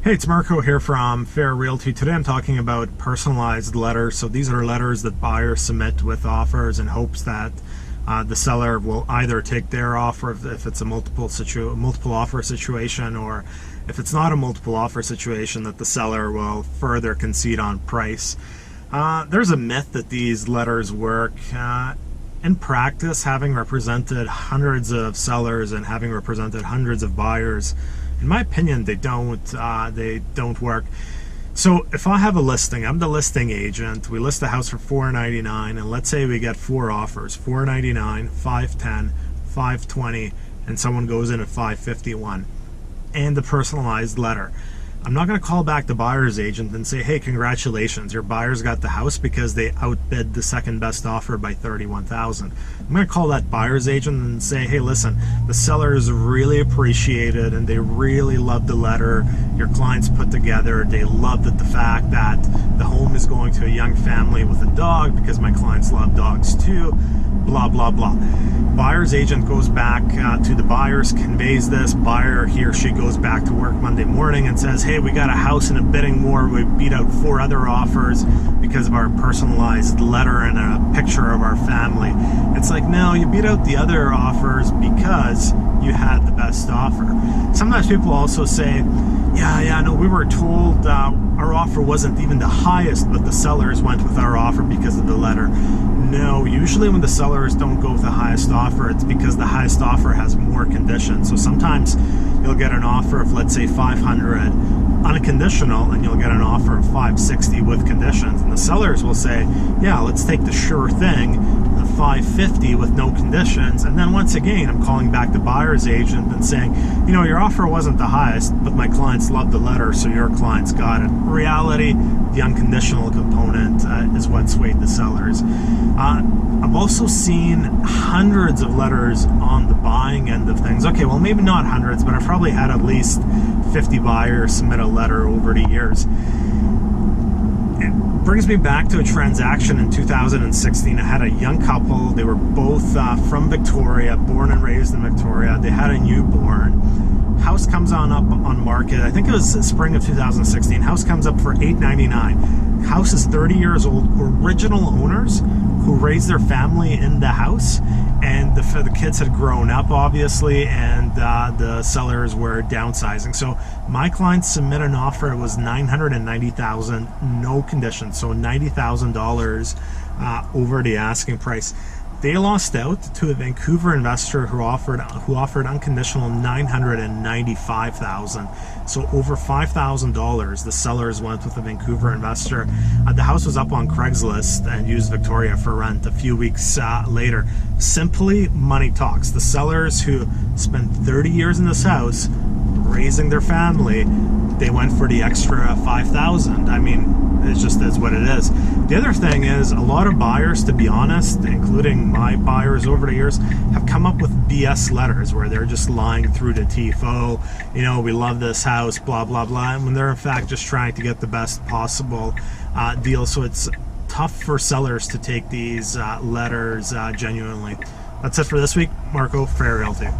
Hey, it's Marko here from Fair Realty. Today I'm talking about personalized letters. So these are letters that buyers submit with offers in hopes that the seller will either take their offer if it's a multiple offer situation, or if it's not a multiple offer situation, that the seller will further concede on price. There's a myth that these letters work. In practice, having represented hundreds of sellers and having represented hundreds of buyers, in my opinion, they don't work. So if I have a listing, I'm the listing agent, we list the house for $499, and let's say we get 4 offers, $499, $510, $520, and someone goes in at $551, and the personalized letter. I'm not going to call back the buyer's agent and say, hey, congratulations, your buyers got the house because they outbid the second best offer by $31,000. I'm going to call that buyer's agent and say, hey, listen, the sellers really appreciate it and they really love the letter your clients put together. They loved the fact that the home is going to a young family with a dog because my clients love dogs too, blah, blah, blah. Buyer's agent goes back to the buyers, conveys this. Buyer, he or she, goes back to work Monday morning and says, hey, we got a house in a bidding war. We beat out 4 other offers because of our personalized letter and a picture of our family. It's like, no, you beat out the other offers because you had the best offer. Sometimes people also say, no, we were told our offer wasn't even the highest, but the sellers went with our offer because of the letter. No, usually when the sellers don't go with the highest offer, it's because the highest offer has more conditions. So sometimes you'll get an offer of, let's say, $500 unconditional, and you'll get an offer of $560 with conditions. And the sellers will say, yeah, let's take the sure thing, the $550 with no conditions. And then once again, I'm calling back the buyer's agent and saying, you know, your offer wasn't the highest, but my clients loved the letter, so your clients got it. In reality, the unconditional component is what swayed the sellers. I've also seen hundreds of letters on the buying end of things. Okay, well, maybe not hundreds, but I've probably had at least 50 buyers submit a letter over the years. It brings me back to a transaction in 2016. I had a young couple. They were both from Victoria, born and raised in Victoria. They had a newborn. House comes on up on market. I think it was spring of 2016. House comes up for $899. House is 30 years old. Original owners who raised their family in the house, and the kids had grown up, obviously, and the sellers were downsizing. So my clients submit an offer. It was $990,000, no conditions, so $90,000 over the asking price. They lost out to a Vancouver investor who offered unconditional $995,000. So over $5,000, the sellers went with a Vancouver investor. The house was up on Craigslist and used Victoria for rent a few weeks later. Simply money talks. The sellers who spent 30 years in this house raising their family, they went for the extra $5,000. I mean, it just is what it is. The other thing is, a lot of buyers, to be honest, including my buyers over the years, have come up with BS letters where they're just lying through the teeth. Oh, you know, we love this house, blah, blah, blah, when they're in fact just trying to get the best possible deal. So it's tough for sellers to take these letters genuinely. That's it for this week. Marko, Fair Realty.